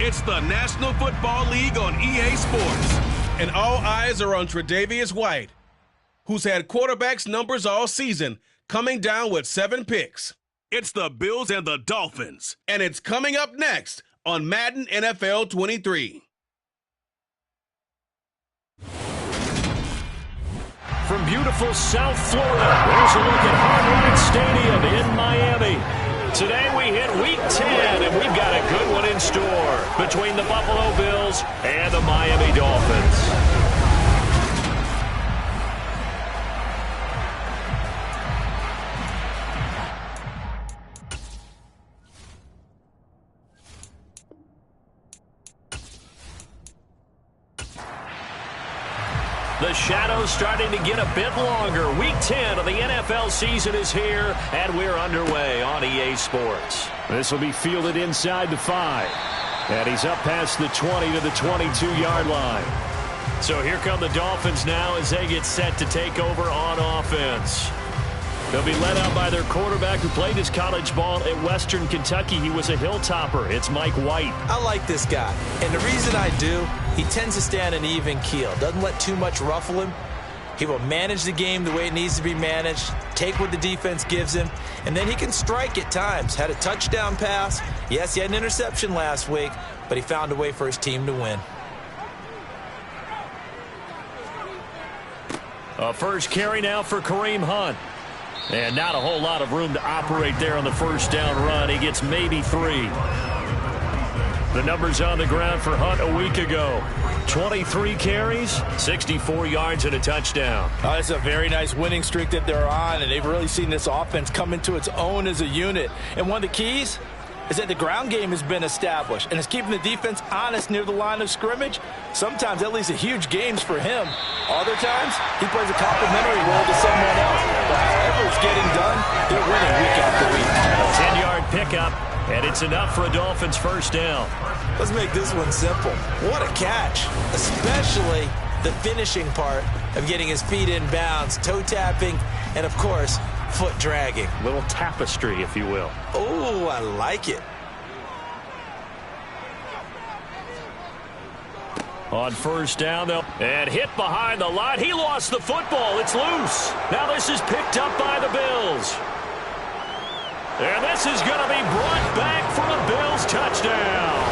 It's the National Football League on EA Sports. And all eyes are on Tre'Davious White, who's had quarterbacks numbers all season, coming down with 7 picks. It's the Bills and the Dolphins. And it's coming up next on Madden NFL 23. From beautiful South Florida, there's a look at Hard Rock Stadium in Miami. Today we hit Week 10, and we've got a good one in store between the Buffalo Bills and the Miami Dolphins. The shadow's starting to get a bit longer. Week 10 of the NFL season is here, and we're underway on EA Sports. This will be fielded inside the 5. And he's up past the 20 to the 22-yard line. So here come the Dolphins now as they get set to take over on offense. They'll be led out by their quarterback who played his college ball at Western Kentucky. He was a hilltopper. It's Mike White. I like this guy, and the reason I do, he tends to stay on an even keel. Doesn't let too much ruffle him. He will manage the game the way it needs to be managed, take what the defense gives him, and then he can strike at times. Had a touchdown pass. Yes, he had an interception last week, but he found a way for his team to win. A first carry now for Kareem Hunt. And not a whole lot of room to operate there on the first down run. He gets maybe 3. The numbers on the ground for Hunt a week ago. 23 carries, 64 yards, and a touchdown. It's a very nice winning streak that they're on, and they've really seen this offense come into its own as a unit. And one of the keys is that the ground game has been established, and it's keeping the defense honest near the line of scrimmage. Sometimes that leads to huge games for him. Other times, he plays a complimentary role to someone else. But however it's getting done, they're winning week after week. A 10-yard pickup, and it's enough for a Dolphins first down. Let's make this one simple. What a catch, especially the finishing part of getting his feet in bounds, toe tapping, and, of course, foot dragging. Little tapestry, if you will. Oh, I like it. On first down, though, and hit behind the line. He lost the football. It's loose. Now this is picked up by the Bills. And this is going to be brought back for a Bills touchdown.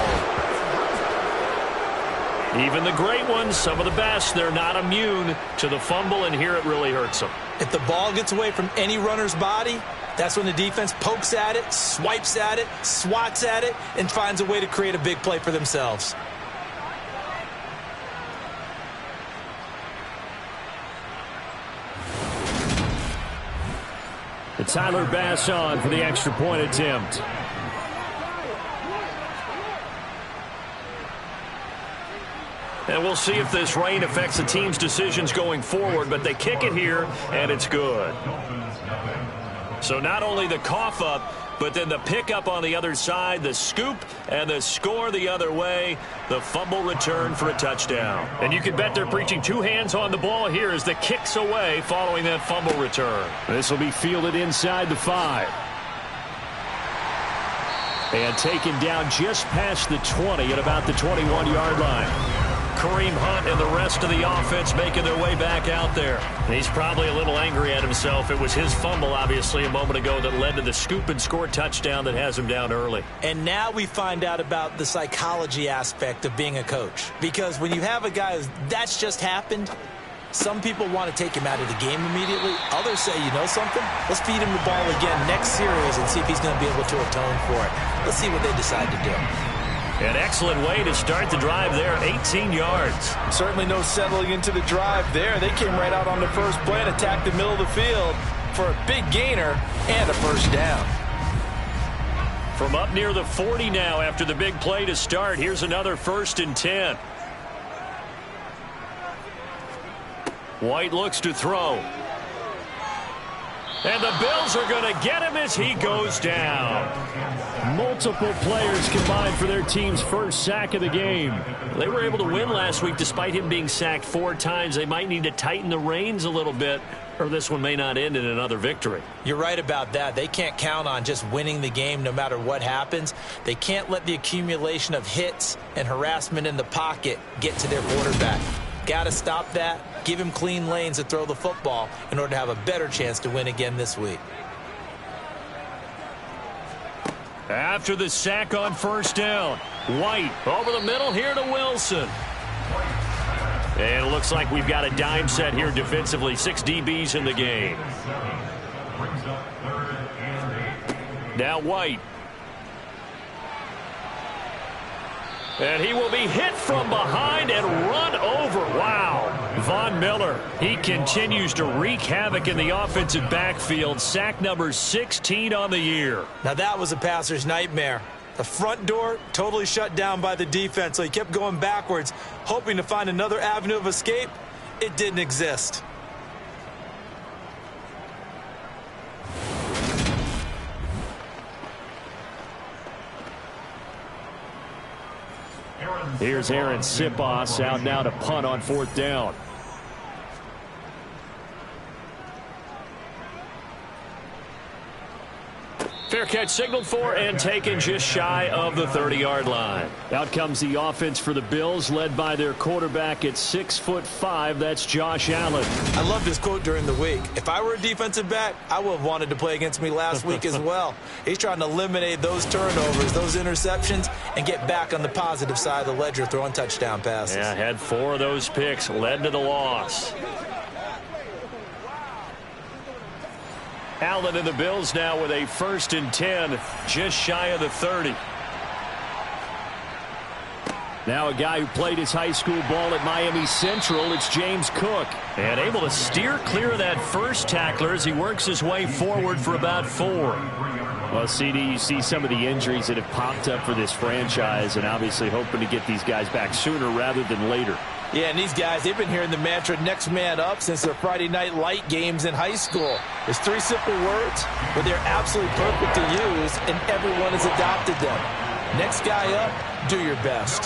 Even the great ones, some of the best, they're not immune to the fumble, and here it really hurts them. If the ball gets away from any runner's body, that's when the defense pokes at it, swipes at it, swats at it, and finds a way to create a big play for themselves. Tyler Bass on for the extra point attempt. And we'll see if this rain affects the team's decisions going forward, but they kick it here, and it's good. So not only the cough up, but then the pickup on the other side, the scoop, and the score the other way, the fumble return for a touchdown. And you can bet they're preaching 2 hands on the ball here as the kick's away following that fumble return. This will be fielded inside the 5. And taken down just past the 20 at about the 21-yard line. Kareem Hunt and the rest of the offense making their way back out there. He's probably a little angry at himself. It was his fumble, obviously, a moment ago that led to the scoop and score touchdown that has him down early. And now we find out about the psychology aspect of being a coach. Because when you have a guy that's just happened, some people want to take him out of the game immediately. Others say, you know something? Let's feed him the ball again next series and see if he's going to be able to atone for it. Let's see what they decide to do. An excellent way to start the drive there, 18 yards. Certainly no settling into the drive there. They came right out on the first play and attacked the middle of the field for a big gainer and a first down. From up near the 40 now after the big play to start, here's another 1st and 10. White looks to throw. And the Bills are going to get him as he goes down. Multiple players combined for their team's first sack of the game. They were able to win last week despite him being sacked 4 times. They might need to tighten the reins a little bit or this one may not end in another victory. You're right about that. They can't count on just winning the game no matter what happens. They can't let the accumulation of hits and harassment in the pocket get to their quarterback. Got to stop that, give him clean lanes to throw the football in order to have a better chance to win again this week. After the sack on first down, White over the middle here to Wilson. And it looks like we've got a dime set here defensively. 6 DBs in the game. Now White. And he will be hit from behind and run over. Wow. Von Miller, he continues to wreak havoc in the offensive backfield. Sack number 16 on the year. Now that was a passer's nightmare. The front door totally shut down by the defense, so he kept going backwards, hoping to find another avenue of escape. It didn't exist. Here's Aaron Sipos out now to punt on fourth down. Fair catch signaled for and taken just shy of the 30-yard line. Out comes the offense for the Bills, led by their quarterback at 6'5". That's Josh Allen. I love this quote during the week. If I were a defensive back, I would have wanted to play against me last week as well. He's trying to eliminate those turnovers, those interceptions, and get back on the positive side of the ledger, throwing touchdown passes. Yeah, had 4 of those picks, led to the loss. Allen and the Bills now with a 1st and 10, just shy of the 30. Now a guy who played his high school ball at Miami Central, it's James Cook. And able to steer clear of that first tackler as he works his way forward for about 4. Well, CD, you see some of the injuries that have popped up for this franchise, and obviously hoping to get these guys back sooner rather than later. Yeah, and these guys, they've been hearing the mantra next man up since their Friday night light games in high school. There's 3 simple words, but they're absolutely perfect to use, and everyone has adopted them. Next guy up, do your best.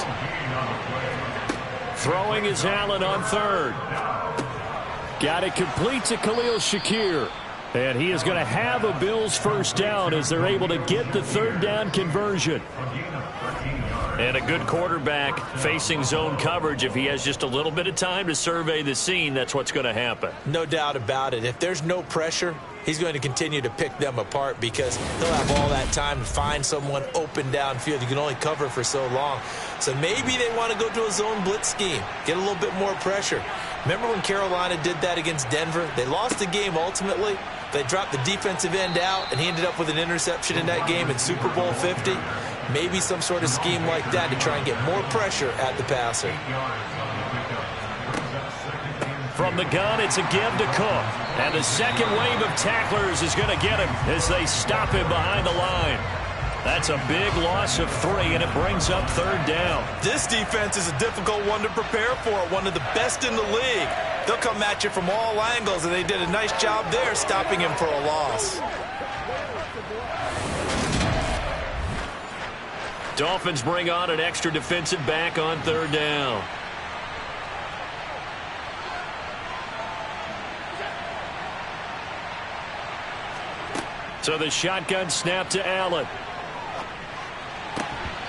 Throwing is Allen on 3rd. Got it complete to Khalil Shakir. And he is going to have a Bills first down as they're able to get the 3rd down conversion. And a good quarterback facing zone coverage. If he has just a little bit of time to survey the scene, that's what's going to happen. No doubt about it. If there's no pressure, he's going to continue to pick them apart because he'll have all that time to find someone open downfield. You can only cover for so long. So maybe they want to go to a zone blitz scheme, get a little bit more pressure. Remember when Carolina did that against Denver? They lost the game ultimately. They dropped the defensive end out, and he ended up with an interception in that game in Super Bowl 50. Maybe some sort of scheme like that to try and get more pressure at the passer. From the gun, it's a give to Cook. And the second wave of tacklers is going to get him as they stop him behind the line. That's a big loss of 3, and it brings up 3rd down. This defense is a difficult one to prepare for, one of the best in the league. They'll come at you from all angles, and they did a nice job there stopping him for a loss. Dolphins bring on an extra defensive back on 3rd down. So the shotgun snap to Allen.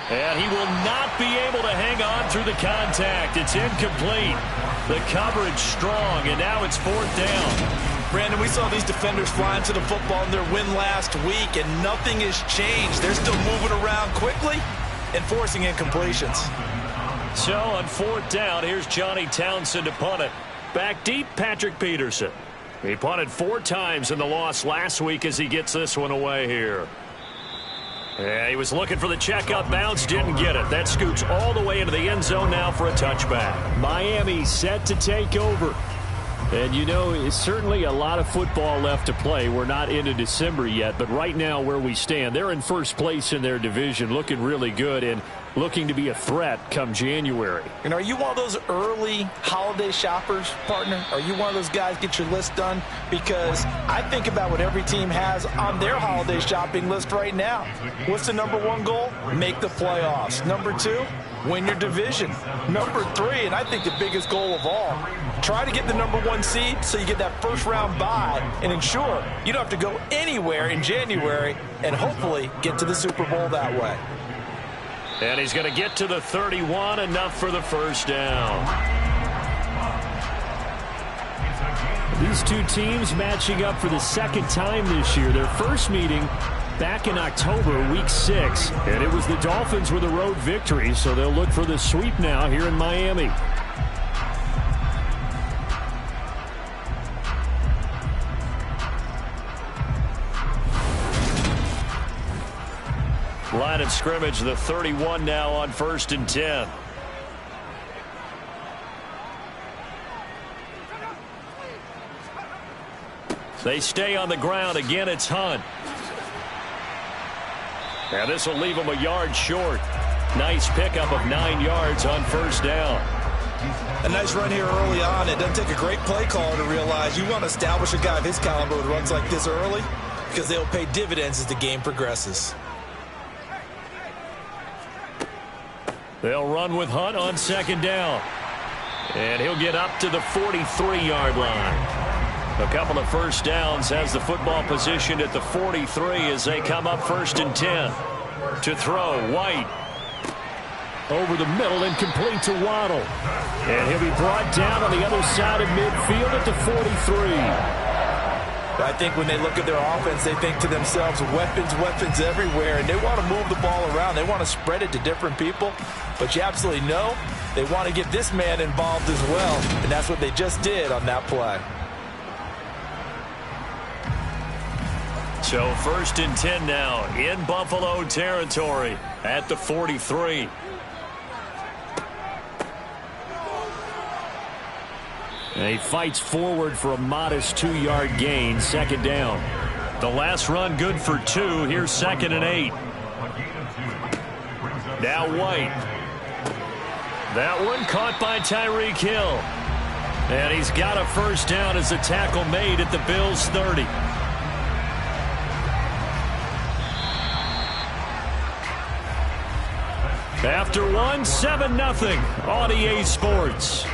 And he will not be able to hang on through the contact. It's incomplete. The coverage strong, and now it's 4th down. Brandon, we saw these defenders flying to the football in their win last week, and nothing has changed. They're still moving around quickly and forcing incompletions. So on 4th down, here's Johnny Townsend to punt it. Back deep, Patrick Peterson. He punted 4 times in the loss last week as he gets this one away here. Yeah, he was looking for the checkup bounce, didn't get it. That scoots all the way into the end zone now for a touchback. Miami set to take over. And, you know, it's certainly a lot of football left to play. We're not into December yet, but right now where we stand, they're in first place in their division, looking really good and looking to be a threat come January. And are you one of those early holiday shoppers, partner? Are you one of those guys get your list done? Because I think about what every team has on their holiday shopping list right now. What's the #1 goal? Make the playoffs. #2, win your division. Number 3, and I think the biggest goal of all, try to get the number 1 seed so you get that first round bye and ensure you don't have to go anywhere in January and hopefully get to the Super Bowl that way. And he's going to get to the 31, enough for the first down. These two teams matching up for the second time this year. Their first meeting back in October, week 6, and it was the Dolphins with a road victory, so they'll look for the sweep now here in Miami. Line of scrimmage, the 31 now on 1st and 10. They stay on the ground. Again, it's Hunt. And this will leave him a yard short. Nice pickup of 9 yards on 1st down. A nice run here early on. It doesn't take a great play caller to realize you want to establish a guy of his caliber who runs like this early, because they'll pay dividends as the game progresses. They'll run with Hunt on 2nd down. And he'll get up to the 43-yard line. A couple of first downs, has the football positioned at the 43 as they come up 1st and 10. To throw, White. Over the middle and complete to Waddle. And he'll be brought down on the other side of midfield at the 43. I think when they look at their offense, they think to themselves, weapons, weapons everywhere, and they want to move the ball around. They want to spread it to different people, but you absolutely know they want to get this man involved as well, and that's what they just did on that play. So 1st and 10 now in Buffalo territory at the 43. And he fights forward for a modest 2-yard gain, 2nd down. The last run good for 2. Here's 2nd and 8. Now White. That one caught by Tyreek Hill. And he's got a first down as the tackle made at the Bills' 30. After one, 7-0 on EA Sports.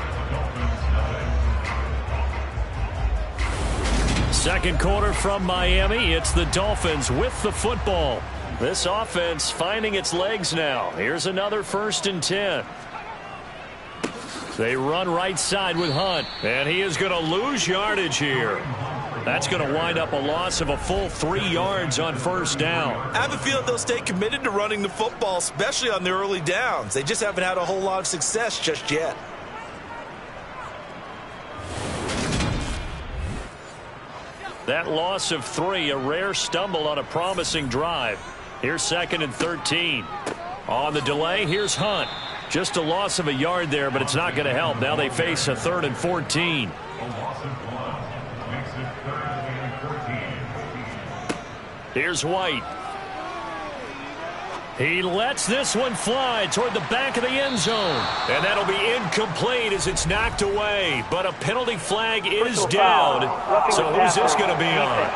Second quarter from Miami. It's the Dolphins with the football. This offense finding its legs now. Here's another 1st and 10. They run right side with Hunt. And he is going to lose yardage here. That's going to wind up a loss of a full 3 yards on 1st down. I have a feeling they'll stay committed to running the football, especially on the early downs. They just haven't had a whole lot of success just yet. That loss of 3, a rare stumble on a promising drive. Here's 2nd and 13. On the delay, here's Hunt. Just a loss of a yard there, but it's not going to help. Now they face a 3rd and 14. Here's White. He lets this one fly toward the back of the end zone. And that'll be incomplete as it's knocked away. But a penalty flag is down. So who's this going to be on?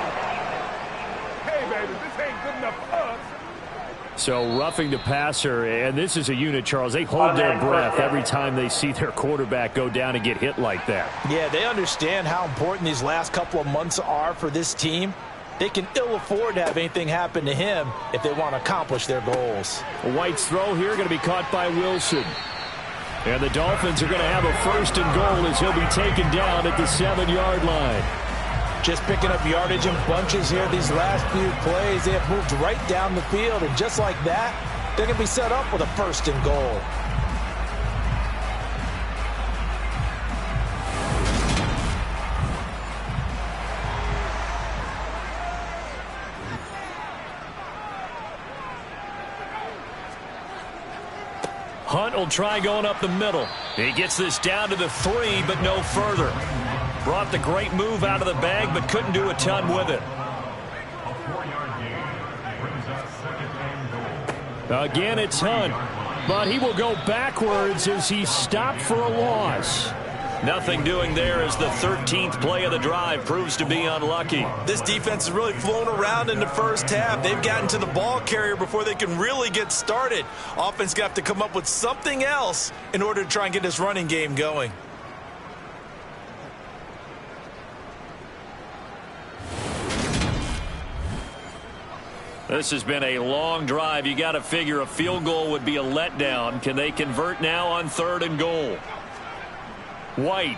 Hey, baby, this ain't good enough for us. So roughing the passer, and this is a unit, Charles. They hold their breath every time they see their quarterback go down and get hit like that. Yeah, they understand how important these last couple of months are for this team. They can ill afford to have anything happen to him if they want to accomplish their goals. White's throw here going to be caught by Wilson. And the Dolphins are going to have a 1st and goal as he'll be taken down at the 7-yard line. Just picking up yardage in bunches here these last few plays. They have moved right down the field, and just like that, they're going to be set up with a 1st and goal. Hunt will try going up the middle. He gets this down to the 3, but no further. Brought the great move out of the bag, but couldn't do a ton with it. Again, it's Hunt, but he will go backwards as he's stopped for a loss. Nothing doing there as the 13th play of the drive proves to be unlucky. This defense is really flown around in the first half. They've gotten to the ball carrier before they can really get started. Offense got to come up with something else in order to try and get this running game going. This has been a long drive. You got to figure a field goal would be a letdown. Can they convert now on 3rd and goal? White.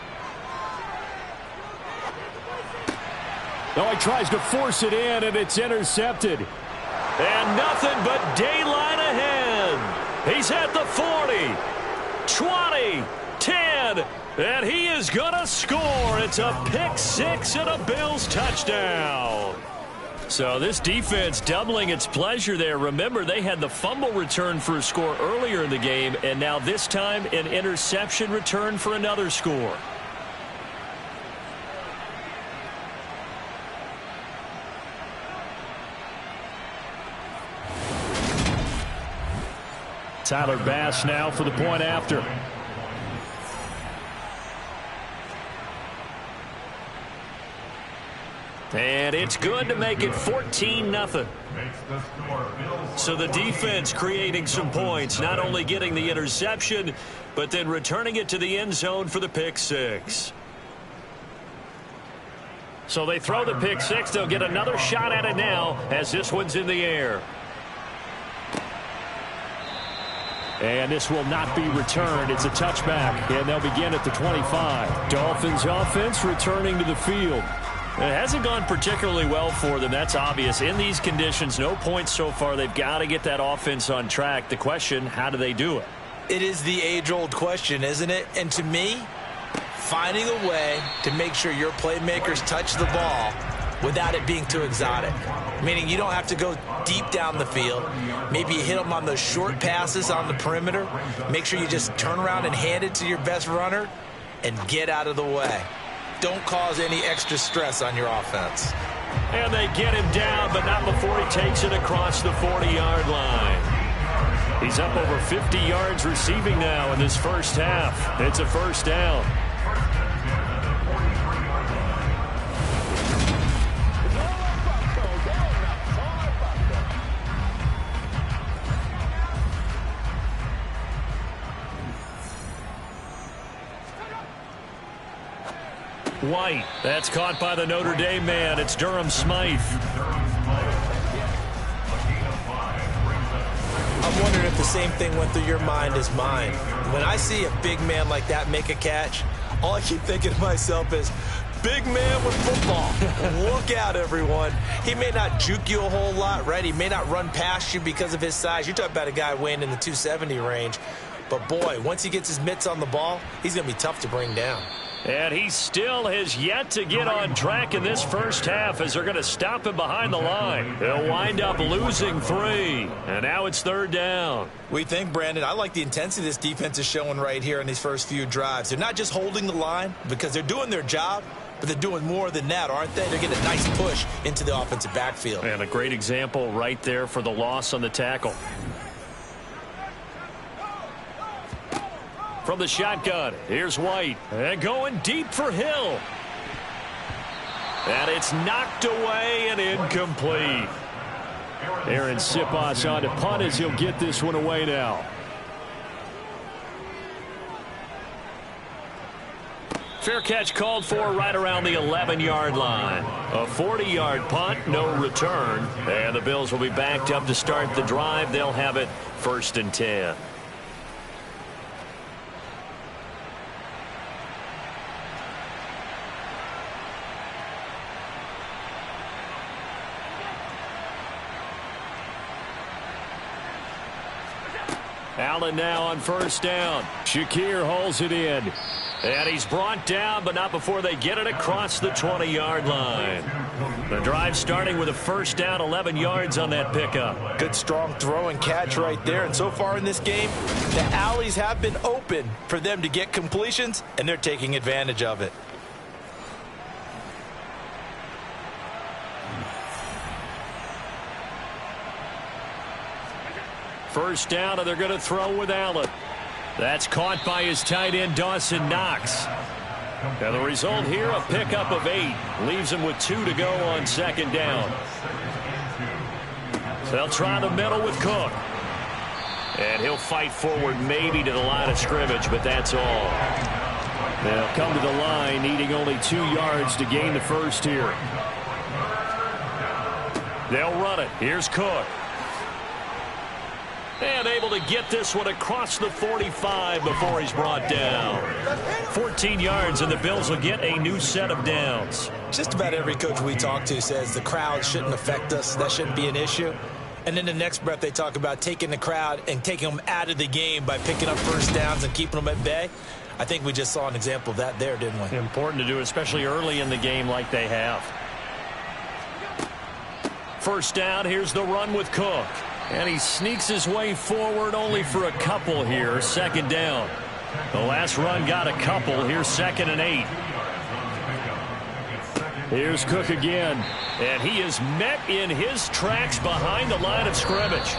Oh, he tries to force it in, and it's intercepted. And nothing but daylight ahead. He's at the 40, 20, 10, and he is going to score. It's a pick 6 and a Bills touchdown. So this defense doubling its pleasure there. Remember, they had the fumble return for a score earlier in the game, and now this time an interception return for another score. Tyler Bass now for the point after. And it's good to make it 14-0. So the defense creating some points, not only getting the interception, but then returning it to the end zone for the pick 6. So they throw the pick 6. They'll get another shot at it now as this one's in the air. And this will not be returned. It's a touchback, and they'll begin at the 25. Dolphins offense returning to the field. It hasn't gone particularly well for them. That's obvious. In these conditions, no points so far. They've got to get that offense on track. The question, how do they do it? It is the age-old question, isn't it? And to me, finding a way to make sure your playmakers touch the ball without it being too exotic. Meaning you don't have to go deep down the field. Maybe you hit them on those short passes on the perimeter. Make sure you just turn around and hand it to your best runner and get out of the way. Don't cause any extra stress on your offense. And they get him down, but not before he takes it across the 40-yard line. He's up over 50 yards receiving now in this first half. It's a first down. White. That's caught by the Notre Dame man. It's Durham Smythe. I'm wondering if the same thing went through your mind as mine. When I see a big man like that make a catch, all I keep thinking to myself is, big man with football. Look out, everyone. He may not juke you a whole lot, right? He may not run past you because of his size. You're talking about a guy weighing in the 270 range. But, boy, once he gets his mitts on the ball, he's going to be tough to bring down. And he still has yet to get on track in this first half as they're going to stop him behind the line. They'll wind up losing 3. And now it's 3rd down. We think, Brandon, I like the intensity this defense is showing right here in these first few drives. They're not just holding the line because they're doing their job, but they're doing more than that, aren't they? They're getting a nice push into the offensive backfield. And a great example right there for the loss on the tackle. From the shotgun, here's White. And going deep for Hill. And it's knocked away and incomplete. Aaron Siposs on to punt as he'll get this one away now. Fair catch called for right around the 11-yard line. A 40-yard punt, no return. And the Bills will be backed up to start the drive. They'll have it 1st and 10. Allen now on 1st down. Shakir hauls it in. And he's brought down, but not before they get it across the 20-yard line. The drive starting with a 1st down, 11 yards on that pickup. Good, strong throw and catch right there. And so far in this game, the alleys have been open for them to get completions, and they're taking advantage of it. First down, and they're going to throw with Allen. That's caught by his tight end, Dawson Knox. And the result here, a pickup of 8. Leaves him with 2 to go on second down. So they'll try the middle with Cook. And he'll fight forward maybe to the line of scrimmage, but that's all. They'll come to the line needing only 2 yards to gain the first here. They'll run it. Here's Cook. And able to get this one across the 45 before he's brought down. 14 yards, and the Bills will get a new set of downs. Just about every coach we talk to says the crowd shouldn't affect us. That shouldn't be an issue. And then the next breath they talk about taking the crowd and taking them out of the game by picking up first downs and keeping them at bay. I think we just saw an example of that there, didn't we? Important to do, especially early in the game like they have. First down, here's the run with Cook. And he sneaks his way forward only for a couple here. Second down. The last run got a couple. Here's 2nd and 8. Here's Cook again. And he is met in his tracks behind the line of scrimmage.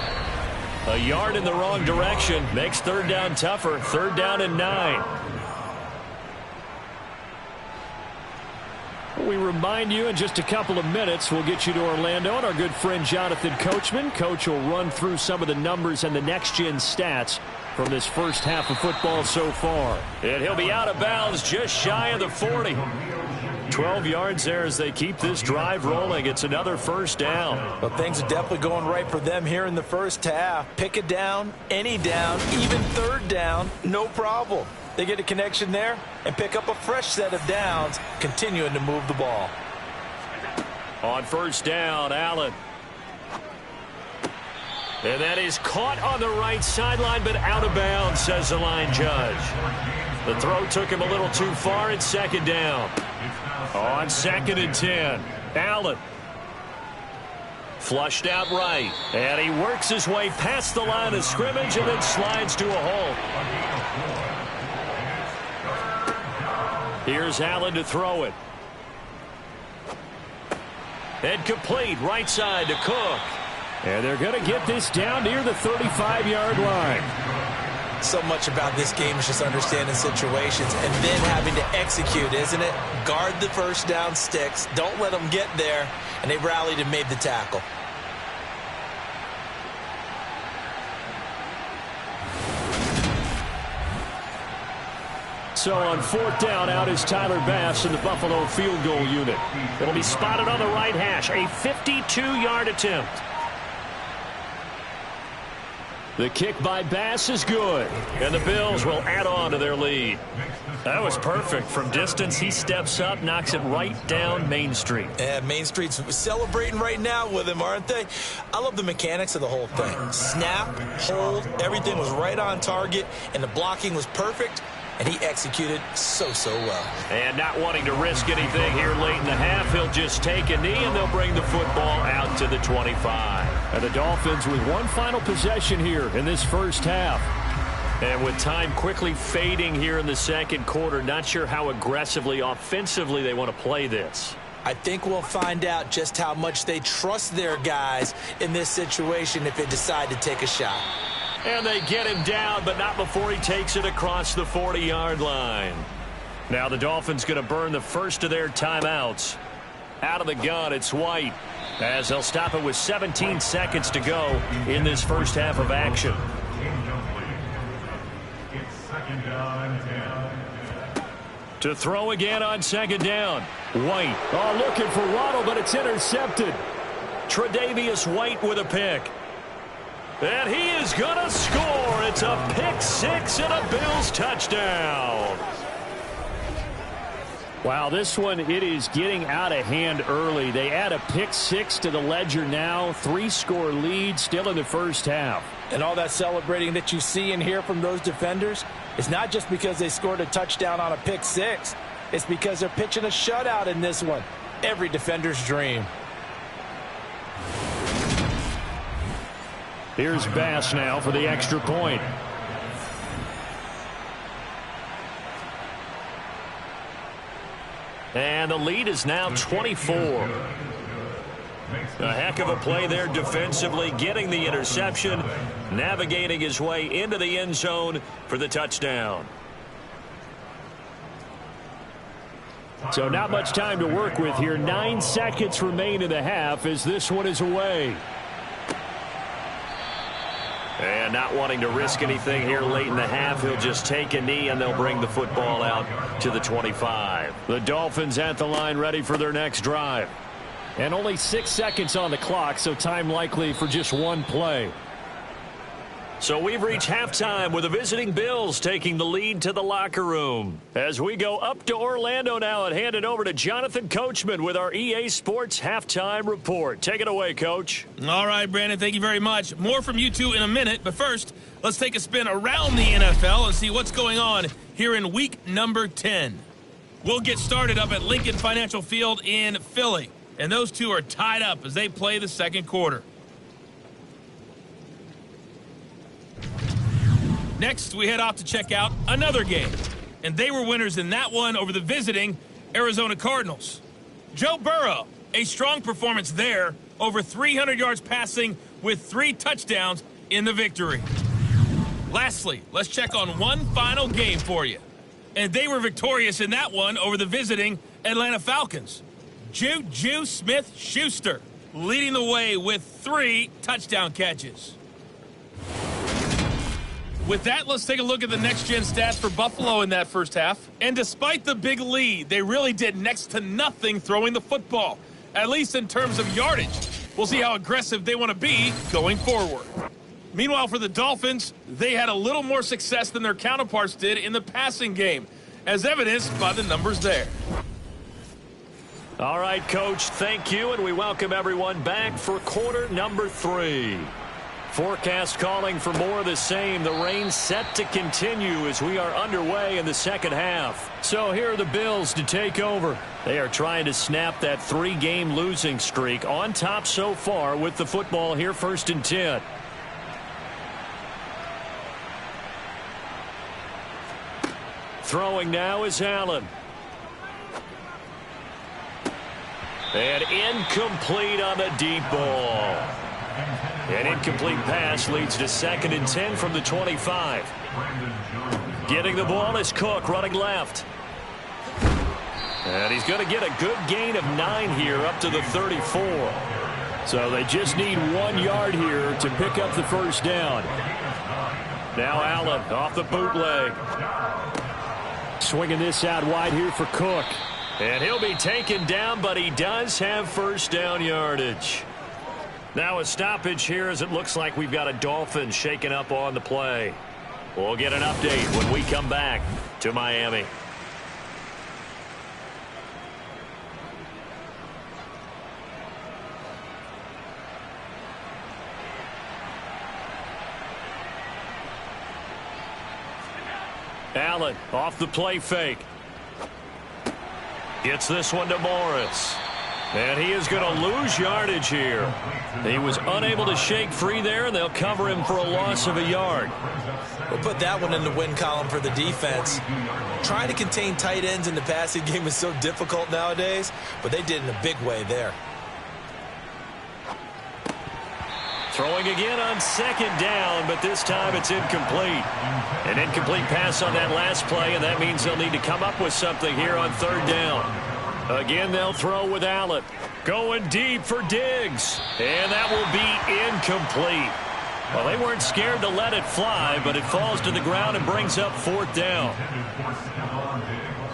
A yard in the wrong direction. Makes third down tougher. 3rd down and 9. We remind you in just a couple of minutes we'll get you to Orlando and our good friend Jonathan Coachman. Coach will run through some of the numbers and the next-gen stats from this first half of football so far. And he'll be out of bounds just shy of the 40. 12 yards there as they keep this drive rolling. It's another first down. Well, things are definitely going right for them here in the first half. Pick a down, any down, even 3rd down, no problem. They get a connection there and pick up a fresh set of downs, continuing to move the ball. On first down, Allen. And that is caught on the right sideline, but out of bounds, says the line judge. The throw took him a little too far. It's 2nd down. On 2nd and 10, Allen. Flushed out right. And he works his way past the line of scrimmage and then slides to a hole. Here's Allen to throw it. And complete right side to Cook. And they're going to get this down near the 35-yard line. So much about this game is just understanding situations and then having to execute, isn't it? Guard the first down sticks. Don't let them get there. And they rallied and made the tackle. So on 4th down, out is Tyler Bass in the Buffalo field goal unit. It'll be spotted on the right hash. A 52-yard attempt. The kick by Bass is good. And the Bills will add on to their lead. That was perfect. From distance, he steps up, knocks it right down Main Street. Yeah, Main Street's celebrating right now with him, aren't they? I love the mechanics of the whole thing. Snap, hold, everything was right on target, and the blocking was perfect. And he executed so well. And not wanting to risk anything here late in the half, he'll just take a knee, and they'll bring the football out to the 25. And the Dolphins with one final possession here in this first half. And with time quickly fading here in the second quarter, not sure how aggressively, offensively they want to play this. I think we'll find out just how much they trust their guys in this situation if they decide to take a shot. And they get him down, but not before he takes it across the 40-yard line. Now the Dolphins going to burn the first of their timeouts. Out of the gun, it's White, as they'll stop it with 17 seconds to go in this first half of action. To throw again on 2nd down. White, looking for Waddle, but it's intercepted. Tre'Davious White with a pick. And he is going to score. It's a pick-6 and a Bills touchdown. Wow, this one, it is getting out of hand early. They add a pick-6 to the ledger now. 3-score lead still in the first half. And all that celebrating that you see and hear from those defenders is not just because they scored a touchdown on a pick-6. It's because they're pitching a shutout in this one. Every defender's dream. Here's Bass now for the extra point. And the lead is now 24. A heck of a play there defensively, getting the interception, navigating his way into the end zone for the touchdown. So not much time to work with here. 9 seconds remain in the half as this one is away. And not wanting to risk anything here late in the half, he'll just take a knee and they'll bring the football out to the 25. The Dolphins at the line ready for their next drive. And only 6 seconds on the clock, so time likely for just one play. So we've reached halftime with the visiting Bills taking the lead to the locker room. As we go up to Orlando now and hand it over to Jonathan Coachman with our EA Sports Halftime Report. Take it away, Coach. All right, Brandon, thank you very much. More from you two in a minute, but first, let's take a spin around the NFL and see what's going on here in week number 10. We'll get started up at Lincoln Financial Field in Philly, and those two are tied up as they play the second quarter. Next, we head off to check out another game, and they were winners in that one over the visiting Arizona Cardinals. Joe Burrow, a strong performance there, over 300 yards passing with 3 touchdowns in the victory. Lastly, let's check on one final game for you, and they were victorious in that one over the visiting Atlanta Falcons. Juju Smith-Schuster leading the way with 3 touchdown catches. With that, let's take a look at the next-gen stats for Buffalo in that first half. And despite the big lead, they really did next to nothing throwing the football, at least in terms of yardage. We'll see how aggressive they want to be going forward. Meanwhile, for the Dolphins, they had a little more success than their counterparts did in the passing game, as evidenced by the numbers there. All right, Coach, thank you, and we welcome everyone back for quarter number 3. Forecast calling for more of the same. The rain set to continue as we are underway in the second half. So here are the Bills to take over. They are trying to snap that 3-game losing streak, on top so far with the football here, 1st and 10. Throwing now is Allen. And incomplete on the deep ball. An incomplete pass leads to 2nd and 10 from the 25. Getting the ball is Cook running left. And he's going to get a good gain of 9 here up to the 34. So they just need 1 yard here to pick up the first down. Now Allen off the bootleg. Swinging this out wide here for Cook. And he'll be taken down, but he does have first down yardage. Now a stoppage here as it looks like we've got a Dolphin shaken up on the play. We'll get an update when we come back to Miami. Allen off the play fake. Gets this one to Morris. And he is going to lose yardage here. He was unable to shake free there, and they'll cover him for a loss of a yard. We'll put that one in the win column for the defense. Trying to contain tight ends in the passing game is so difficult nowadays, but they did in a big way there. Throwing again on 2nd down, but this time it's incomplete. An incomplete pass on that last play, and that means they'll need to come up with something here on 3rd down. Again, they'll throw with Allen. Going deep for Diggs. And that will be incomplete. Well, they weren't scared to let it fly, but it falls to the ground and brings up 4th down.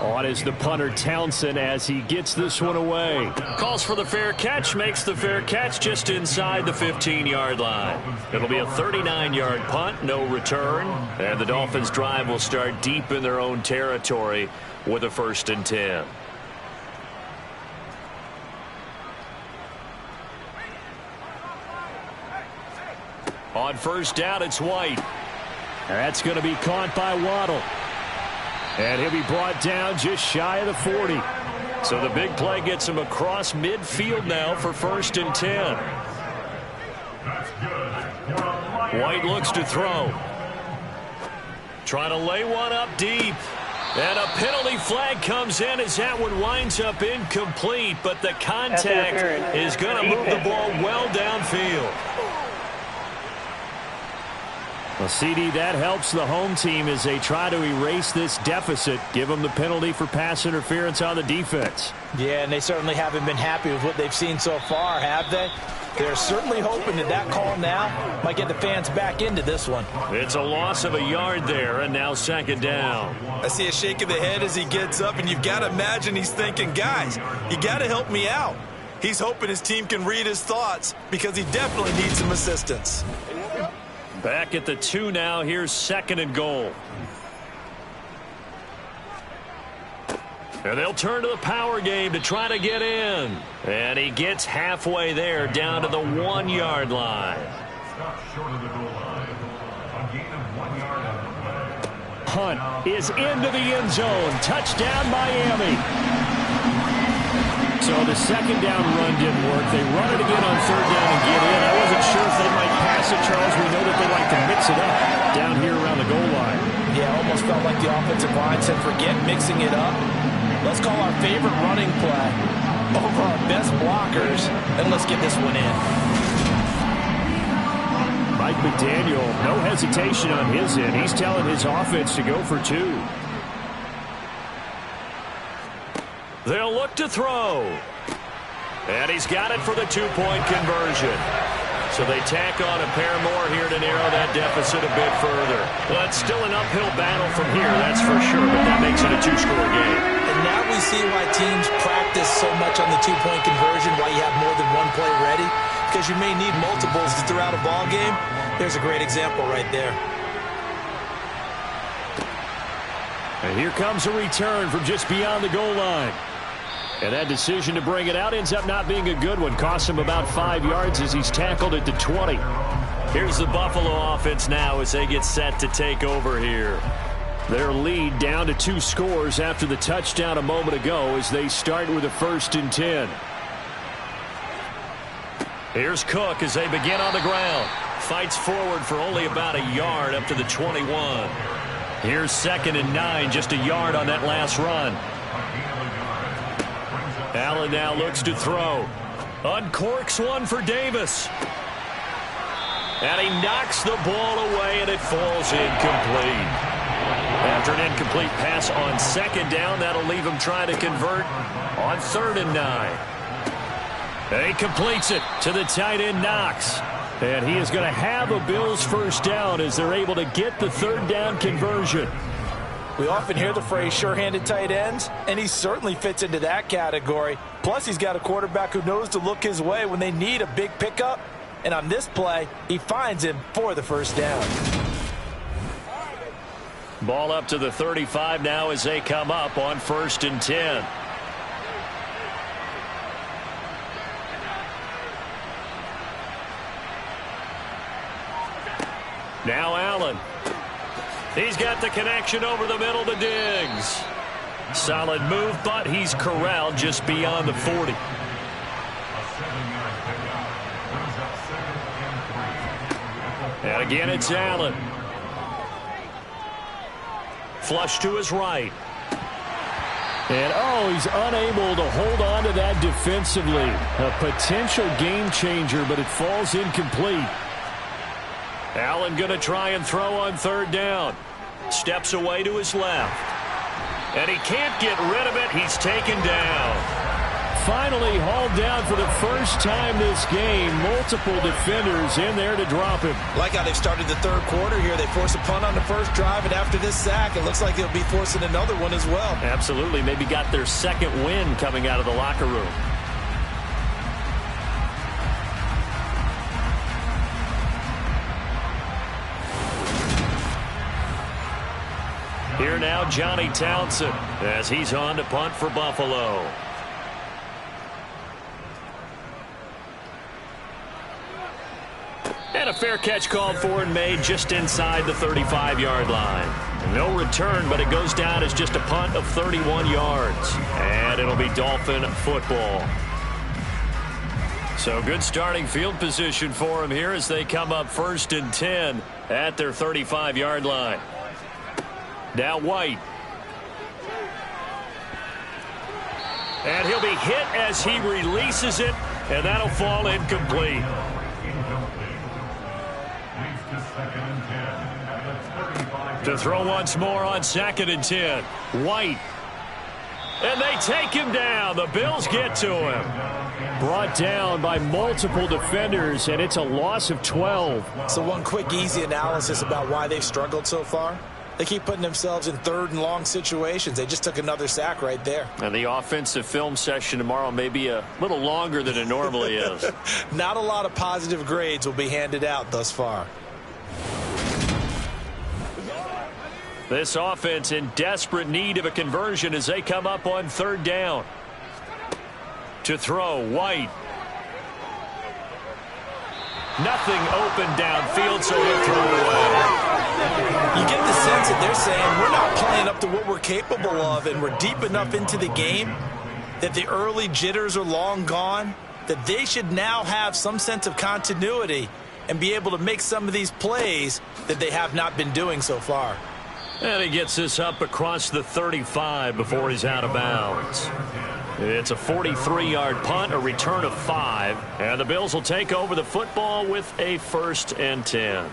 On is the punter Townsend as he gets this one away. Calls for the fair catch, makes the fair catch just inside the 15-yard line. It'll be a 39-yard punt, no return. And the Dolphins' drive will start deep in their own territory with a 1st and 10. On 1st down, it's White. That's going to be caught by Waddle. And he'll be brought down just shy of the 40. So the big play gets him across midfield now for 1st and 10. White looks to throw. Trying to lay one up deep. And a penalty flag comes in as that one winds up incomplete. But the contact is going to move the ball well downfield. Well, CD, that helps the home team as they try to erase this deficit, give them the penalty for pass interference on the defense. Yeah, and they certainly haven't been happy with what they've seen so far, have they? They're certainly hoping that that call now might get the fans back into this one. It's a loss of a yard there, and now second down. I see a shake of the head as he gets up, and you've got to imagine he's thinking, guys, you got to help me out. He's hoping his team can read his thoughts because he definitely needs some assistance. Back at the 2 now. Here's second and goal. And they'll turn to the power game to try to get in. And he gets halfway there, down to the 1 yard line. Hunt is into the end zone. Touchdown, Miami. So the second down run didn't work. They run it again on third down and get in. I wasn't sure if they might pass it, Charles. We know that they like to mix it up down here around the goal line. Yeah, almost felt like the offensive line said, forget mixing it up. Let's call our favorite running play over our best blockers, and let's get this one in. Mike McDaniel, no hesitation on his end. He's telling his offense to go for 2. They'll look to throw. And he's got it for the 2-point conversion. So they tack on a pair more here to narrow that deficit a bit further. But still an uphill battle from here, that's for sure. But that makes it a 2-score game. And now we see why teams practice so much on the 2-point conversion, why you have more than one play ready. Because you may need multiples throughout a ball game. There's a great example right there. And here comes a return from just beyond the goal line. And that decision to bring it out ends up not being a good one. Costs him about 5 yards as he's tackled at the 20. Here's the Buffalo offense now as they get set to take over here. Their lead down to 2 scores after the touchdown a moment ago as they start with a 1st and 10. Here's Cook as they begin on the ground. Fights forward for only about a yard up to the 21. Here's 2nd and 9, just a yard on that last run. Allen now looks to throw. Uncorks one for Davis. And he knocks the ball away, and it falls incomplete. After an incomplete pass on 2nd down, that'll leave him trying to convert on 3rd and 9. And he completes it to the tight end, Knox. And he is going to have a Bills 1st down as they're able to get the 3rd down conversion. We often hear the phrase sure-handed tight ends, and he certainly fits into that category. Plus, he's got a quarterback who knows to look his way when they need a big pickup. And on this play, he finds him for the 1st down. Ball up to the 35 now as they come up on 1st and 10. Now Allen. He's got the connection over the middle to Diggs. Solid move, but he's corralled just beyond the 40. And again, it's Allen. Flush to his right. And, oh, he's unable to hold on to that defensively. A potential game changer, but it falls incomplete. Allen going to try and throw on 3rd down. Steps away to his left. And he can't get rid of it. He's taken down. Finally hauled down for the first time this game. Multiple defenders in there to drop him. Like how they've started the 3rd quarter here. They force a punt on the 1st drive, and after this sack, it looks like they'll be forcing another one as well. Absolutely. Maybe got their 2nd win coming out of the locker room. Here now, Johnny Townsend, as he's on to punt for Buffalo. And a fair catch called for and made just inside the 35-yard line. No return, but it goes down as just a punt of 31 yards. And it'll be Dolphin football. So good starting field position for him here as they come up 1st and 10 at their 35-yard line. Now White. And he'll be hit as he releases it, and that'll fall incomplete. Leads to 2nd and 10. To throw once more on 2nd and 10. White. And they take him down. The Bills get to him. Brought down by multiple defenders, and it's a loss of 12. So one quick, easy analysis about why they've struggled so far. They keep putting themselves in 3rd and long situations. They just took another sack right there. And the offensive film session tomorrow may be a little longer than it normally is. Not a lot of positive grades will be handed out thus far. This offense in desperate need of a conversion as they come up on 3rd down. To throw, White. Nothing open downfield, so he'll throw it away. You get the sense that they're saying we're not playing up to what we're capable of, and we're deep enough into the game that the early jitters are long gone, that they should now have some sense of continuity and be able to make some of these plays that they have not been doing so far. And he gets this up across the 35 before he's out of bounds. It's a 43-yard punt, a return of 5, and the Bills will take over the football with a 1st and 10.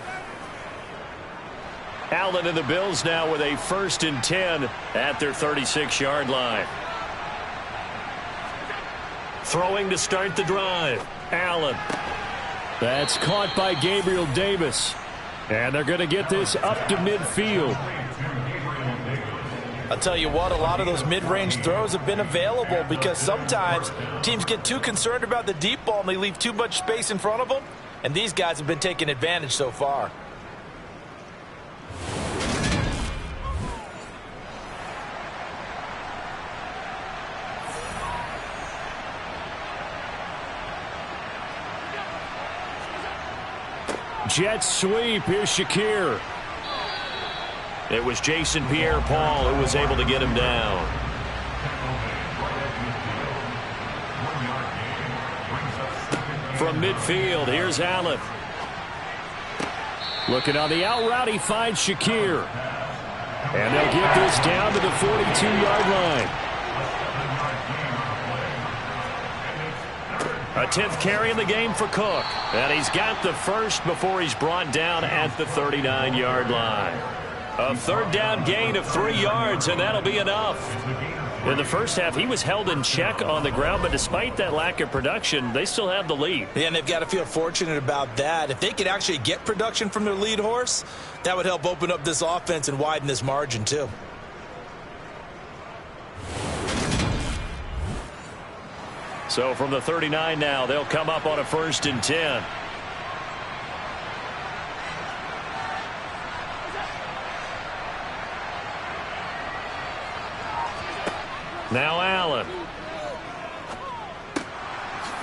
Allen and the Bills now with a 1st and 10 at their 36-yard line. Throwing to start the drive. Allen. That's caught by Gabriel Davis. And they're going to get this up to midfield. I'll tell you what, a lot of those mid-range throws have been available because sometimes teams get too concerned about the deep ball and they leave too much space in front of them. And these guys have been taking advantage so far. Jet sweep. Here's Shakir. It was Jason Pierre-Paul who was able to get him down. From midfield, here's Allen. Looking on the out route, he finds Shakir. And they'll get this down to the 42-yard line. A 10th carry in the game for Cook. And he's got the first before he's brought down at the 39-yard line. A 3rd down gain of 3 yards, and that'll be enough. In the first half, he was held in check on the ground, but despite that lack of production, they still have the lead. Yeah, and they've got to feel fortunate about that. If they could actually get production from their lead horse, that would help open up this offense and widen this margin too. So from the 39 now, they'll come up on a 1st and 10. Now Allen.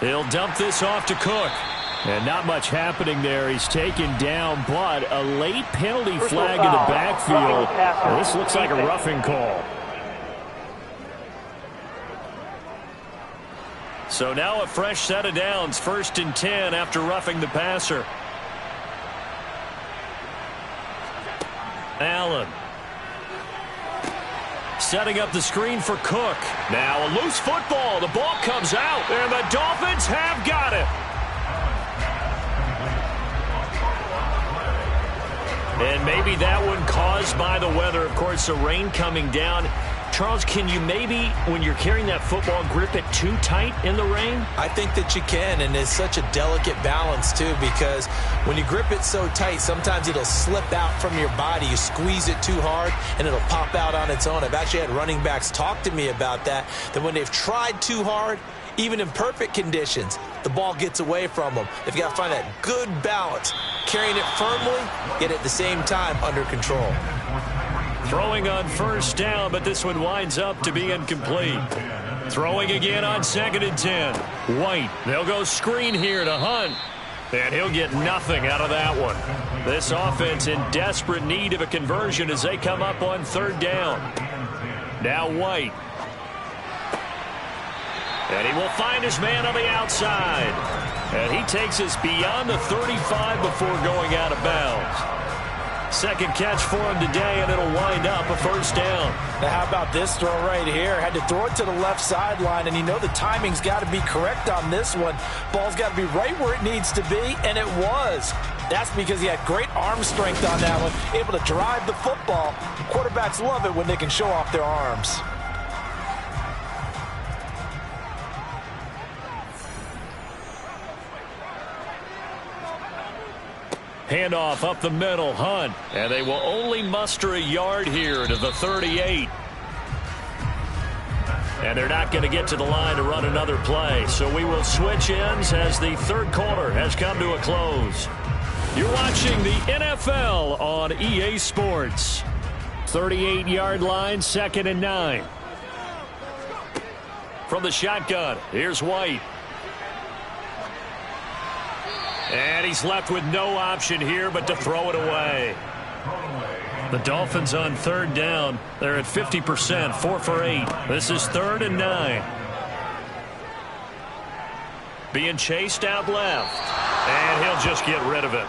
He'll dump this off to Cook. And not much happening there. He's taken down, but a late penalty flag in the backfield. This looks like a roughing call. So now a fresh set of downs, 1st and 10 after roughing the passer. Allen. Setting up the screen for Cook. Now a loose football. The ball comes out, and the Dolphins have got it. And maybe that one caused by the weather. Of course, the rain coming down. Charles, can you maybe, when you're carrying that football, grip it too tight in the rain? I think that you can, and it's such a delicate balance, too, because when you grip it so tight, sometimes it'll slip out from your body. You squeeze it too hard, and it'll pop out on its own. I've actually had running backs talk to me about that when they've tried too hard, even in perfect conditions, the ball gets away from them. They've got to find that good balance, carrying it firmly, yet at the same time under control. Throwing on 1st down, but this one winds up to be incomplete. Throwing again on 2nd and 10. White. They'll go screen here to Hunt. And he'll get nothing out of that one. This offense in desperate need of a conversion as they come up on 3rd down. Now White. And he will find his man on the outside. And he takes us beyond the 35 before going out of bounds. Second catch for him today, and it'll wind up a first down. Now, how about this throw right here? Had to throw it to the left sideline, and you know the timing's got to be correct on this one. Ball's got to be right where it needs to be, and it was. That's because he had great arm strength on that one, able to drive the football. Quarterbacks love it when they can show off their arms. Handoff up the middle, Hunt. And they will only muster a yard here to the 38. And they're not going to get to the line to run another play. So we will switch ends as the third quarter has come to a close. You're watching the NFL on EA Sports. 38-yard line, 2nd and 9. From the shotgun, here's White. And he's left with no option here but to throw it away. The Dolphins on 3rd down. They're at 50%, 4 for 8. This is 3rd and 9. Being chased out left. And he'll just get rid of it.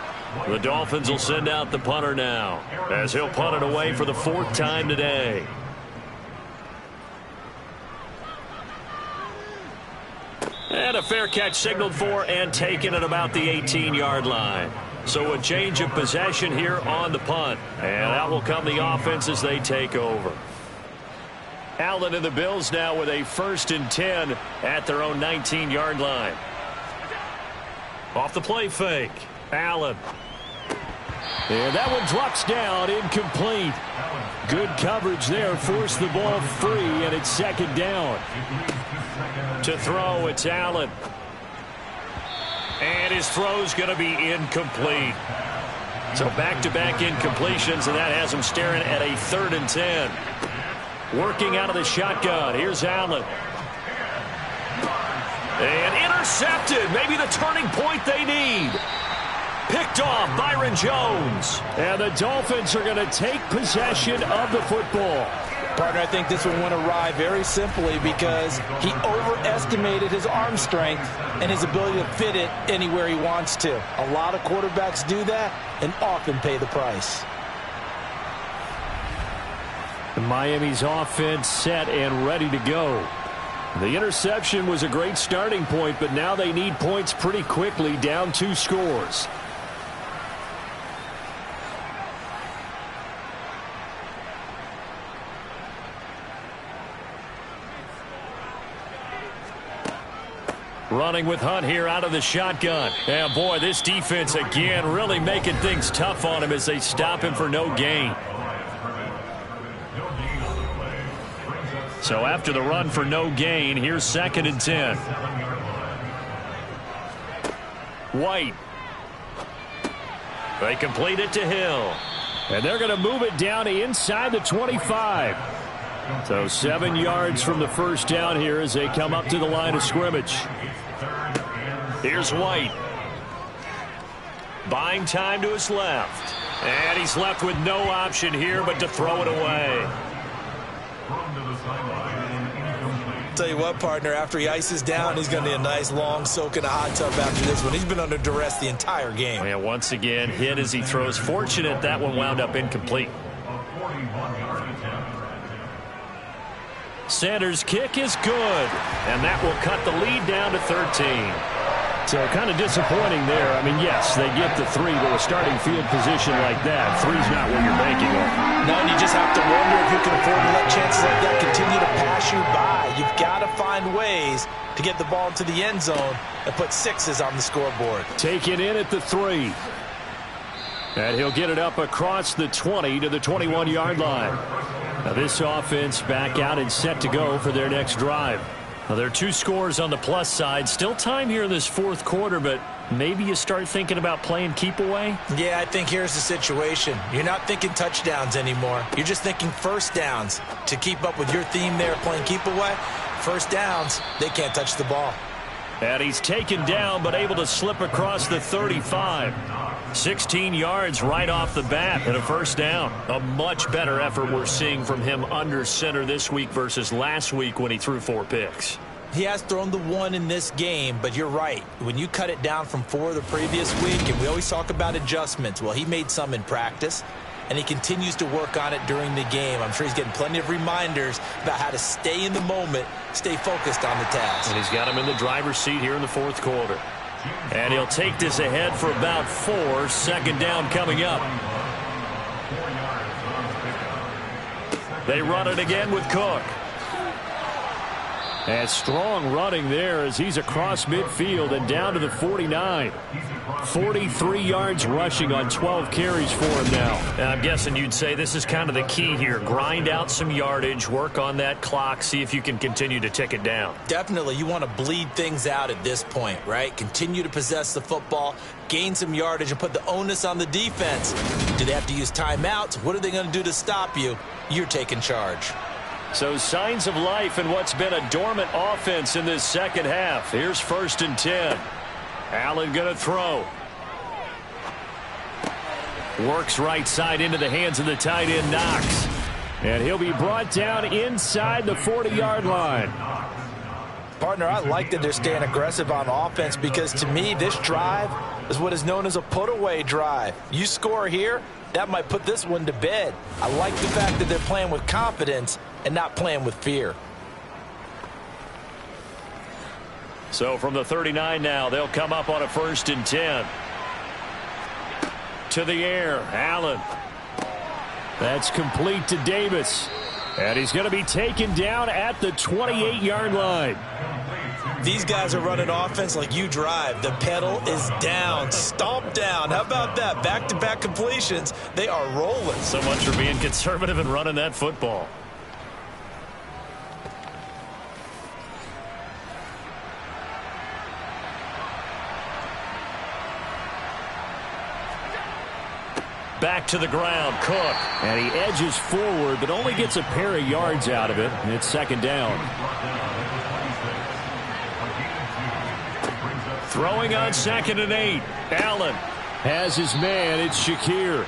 The Dolphins will send out the punter now as he'll punt it away for the 4th time today. And a fair catch signaled for and taken at about the 18-yard line. So a change of possession here on the punt. And out will come the offense as they take over. Allen and the Bills now with a 1st and 10 at their own 19-yard line. Off the play fake. Allen. And that one drops down, incomplete. Good coverage there, forced the ball free, and it's 2nd down. To throw, it's Allen. And his throw's going to be incomplete. So back-to-back incompletions, and that has him staring at a 3rd and 10. Working out of the shotgun. Here's Allen. And intercepted. Maybe the turning point they need. Picked off Byron Jones. And the Dolphins are going to take possession of the football. Partner, I think this one went awry very simply because he overestimated his arm strength and his ability to fit it anywhere he wants to. A lot of quarterbacks do that and often pay the price. Miami's offense set and ready to go. The interception was a great starting point, but now they need points pretty quickly, down 2 scores. Running with Hunt here out of the shotgun. And boy, this defense again really making things tough on him as they stop him for no gain. So after the run for no gain, here's 2nd and 10. White. They complete it to Hill. And they're going to move it down inside the 25. So 7 yards from the first down here as they come up to the line of scrimmage. Here's White. Buying time to his left. And he's left with no option here but to throw it away. Tell you what, partner, after he ices down, he's going to need a nice long soak in a hot tub after this one. He's been under duress the entire game. Yeah, once again, hit as he throws. Fortunate that one wound up incomplete. Sanders' kick is good, and that will cut the lead down to 13. So kind of disappointing there. I mean, yes, they get the 3, but a starting field position like that, 3's not what you're banking on. No, and you just have to wonder if you can afford to let chances like that continue to pass you by. You've got to find ways to get the ball into the end zone and put 6s on the scoreboard. Taken in at the 3. And he'll get it up across the 20 to the 21-yard line. Now this offense back out and set to go for their next drive. Now there are 2 scores on the plus side. Still time here in this 4th quarter, but maybe you start thinking about playing keep away? Yeah, I think here's the situation. You're not thinking touchdowns anymore. You're just thinking first downs. To keep up with your theme there, playing keep away, first downs, they can't touch the ball. And he's taken down but able to slip across the 35. 16 yards right off the bat and a first down. A much better effort we're seeing from him under center this week versus last week when he threw 4 picks. He has thrown the 1 in this game, but you're right. When you cut it down from 4 the previous week, and we always talk about adjustments, well, he made some in practice. and he continues to work on it during the game. I'm sure he's getting plenty of reminders about how to stay in the moment, stay focused on the task. And he's got him in the driver's seat here in the fourth quarter. And he'll take this ahead for about 4. Second down coming up. They run it again with Cook. And strong running there as he's across midfield and down to the 49. 43 yards rushing on 12 carries for him now. And I'm guessing you'd say this is kind of the key here. Grind out some yardage, work on that clock, see if you can continue to tick it down. Definitely, you want to bleed things out at this point, right? Continue to possess the football, gain some yardage, and put the onus on the defense. Do they have to use timeouts? What are they going to do to stop you? You're taking charge. So signs of life in what's been a dormant offense in this second half. Here's 1st and 10. Allen going to throw. Works right side into the hands of the tight end, Knox. And he'll be brought down inside the 40-yard line. Partner, I like that they're staying aggressive on offense because to me, this drive is what is known as a put-away drive. You score here, that might put this one to bed. I like the fact that they're playing with confidence and not playing with fear. So from the 39 now, they'll come up on a 1st and 10. To the air, Allen. That's complete to Davis. And he's going to be taken down at the 28-yard line. These guys are running offense like you drive. The pedal is down, stomp down. How about that? Back-to-back completions. They are rolling. So much for being conservative and running that football. Back to the ground, Cook. And he edges forward, but only gets a pair of yards out of it. And it's 2nd down. Throwing on 2nd and 8. Allen has his man. It's Shakir.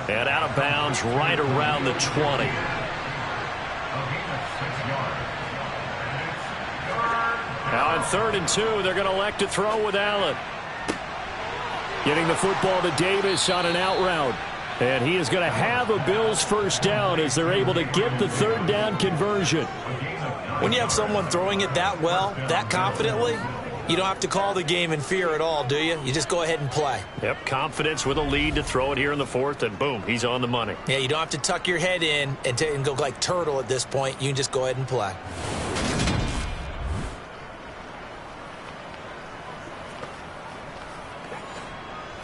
And out of bounds right around the 20. Now on 3rd and 2, they're going to elect to throw with Allen. Getting the football to Davis on an out route. And he is going to have a Bills first down as they're able to get the 3rd down conversion. When you have someone throwing it that well, that confidently, you don't have to call the game in fear at all, do you? You just go ahead and play. Yep, confidence with a lead to throw it here in the 4th, and boom, he's on the money. Yeah, you don't have to tuck your head in and go like turtle at this point. You can just go ahead and play.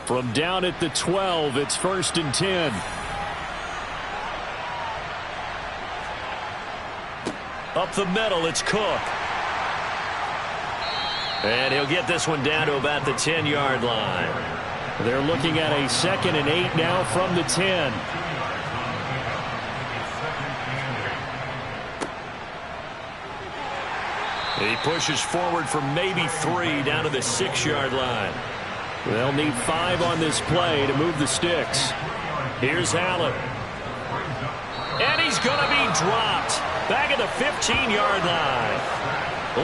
From down at the 12, it's 1st and 10. Up the middle, it's Cook. And he'll get this one down to about the 10-yard line. They're looking at a 2nd and 8 now from the 10. He pushes forward for maybe 3 down to the 6-yard line. They'll need 5 on this play to move the sticks. Here's Allen. And he's going to be dropped back at the 15-yard line.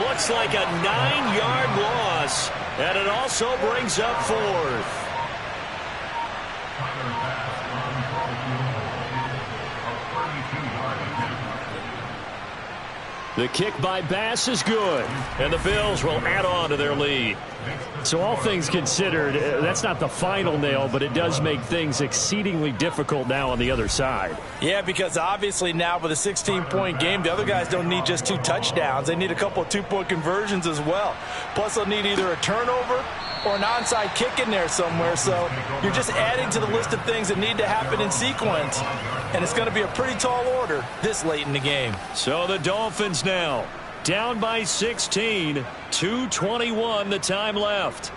Looks like a 9-yard loss, and it also brings up 4th. The kick by Bass is good, and the Bills will add on to their lead. So all things considered, that's not the final nail, but it does make things exceedingly difficult now on the other side. Yeah, because obviously now with a 16-point game, the other guys don't need just 2 touchdowns. They need a couple of 2-point conversions as well. Plus, they'll need either a turnover or an onside kick in there somewhere. So you're just adding to the list of things that need to happen in sequence. And it's going to be a pretty tall order this late in the game. So the Dolphins now down by 16, 2:21 the time left.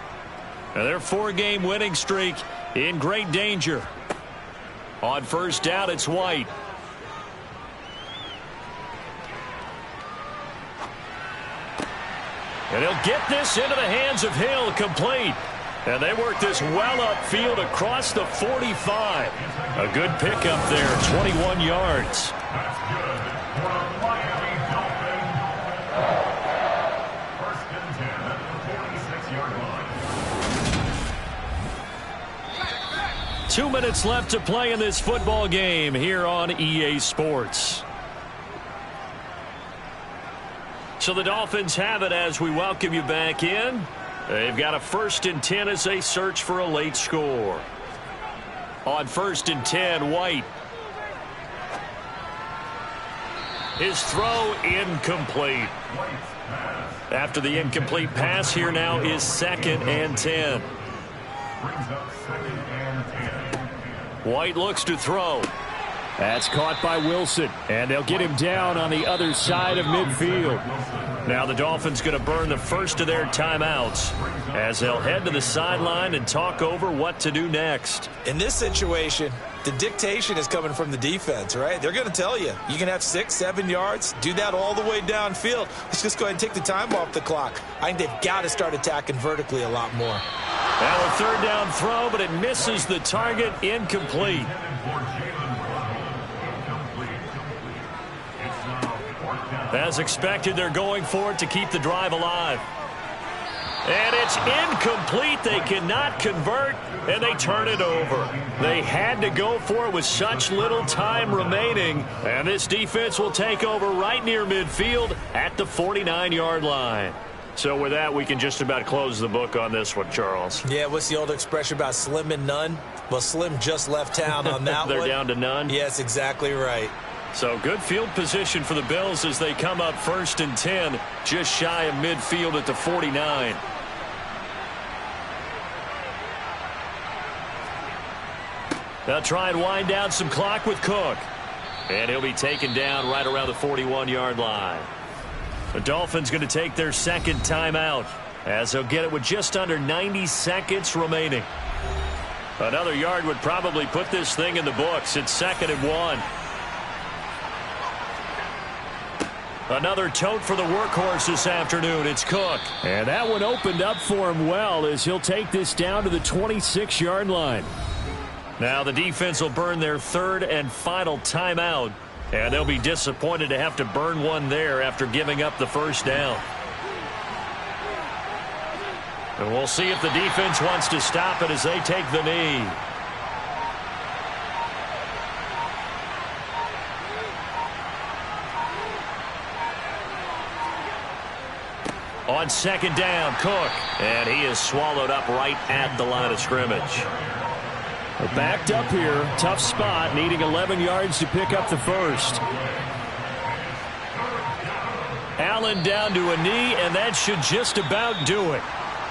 And their 4-game winning streak in great danger. On first down, it's White. And he'll get this into the hands of Hill, complete. And they work this well upfield across the 45. A good pickup there, 21 yards. 2 minutes left to play in this football game here on EA Sports. So the Dolphins have it as we welcome you back in. They've got a 1st and 10 as they search for a late score. On 1st and 10, White. His throw incomplete. After the incomplete pass, here now is 2nd and 10. White looks to throw. That's caught by Wilson, and they'll get him down on the other side of midfield. Now the Dolphins going to burn the first of their timeouts as they'll head to the sideline and talk over what to do next. In this situation, the dictation is coming from the defense, right? They're going to tell you, you can have 6, 7 yards, do that all the way downfield. Let's just go ahead and take the time off the clock. I think they've got to start attacking vertically a lot more. Now a 3rd down throw, but it misses the target, incomplete. As expected, they're going for it to keep the drive alive. And it's incomplete. They cannot convert, and they turn it over. They had to go for it with such little time remaining, and this defense will take over right near midfield at the 49-yard line. So with that, we can just about close the book on this one, Charles. Yeah, what's the old expression about slim and none? Well, Slim just left town on that They're one. down to none? Yes, exactly right. So good field position for the Bills as they come up 1st and 10, just shy of midfield at the 49. They'll try and wind down some clock with Cook. And he'll be taken down right around the 41-yard line. The Dolphins going to take their 2nd timeout as they'll get it with just under 90 seconds remaining. Another yard would probably put this thing in the books. It's 2nd and 1. Another tote for the workhorse this afternoon. It's Cook. And that one opened up for him well as he'll take this down to the 26-yard line. Now the defense will burn their 3rd and final timeout. And they'll be disappointed to have to burn one there after giving up the 1st down. And we'll see if the defense wants to stop it as they take the knee. On 2nd down, Cook. And he is swallowed up right at the line of scrimmage. We're backed up here. Tough spot, needing 11 yards to pick up the 1st. Allen down to a knee, and that should just about do it.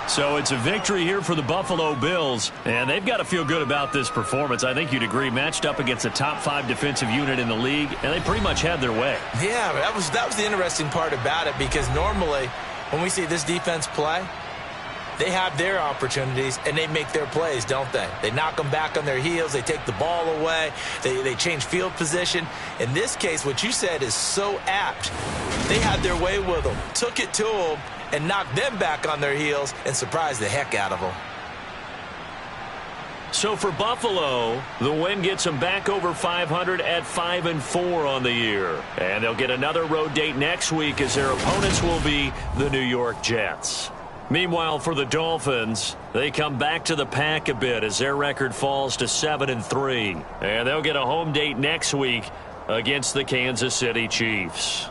So it's a victory here for the Buffalo Bills, and they've got to feel good about this performance. I think you'd agree, matched up against a top 5 defensive unit in the league, and they pretty much had their way. Yeah, that was the interesting part about it, because normally when we see this defense play, they have their opportunities, and they make their plays, don't they? They knock them back on their heels. They take the ball away. They change field position. In this case, what you said is so apt. They had their way with them, took it to them, and knocked them back on their heels and surprised the heck out of them. So for Buffalo, the win gets them back over 500 at 5-4 on the year. And they'll get another road date next week as their opponents will be the New York Jets. Meanwhile, for the Dolphins, they come back to the pack a bit as their record falls to 7-3. And they'll get a home date next week against the Kansas City Chiefs.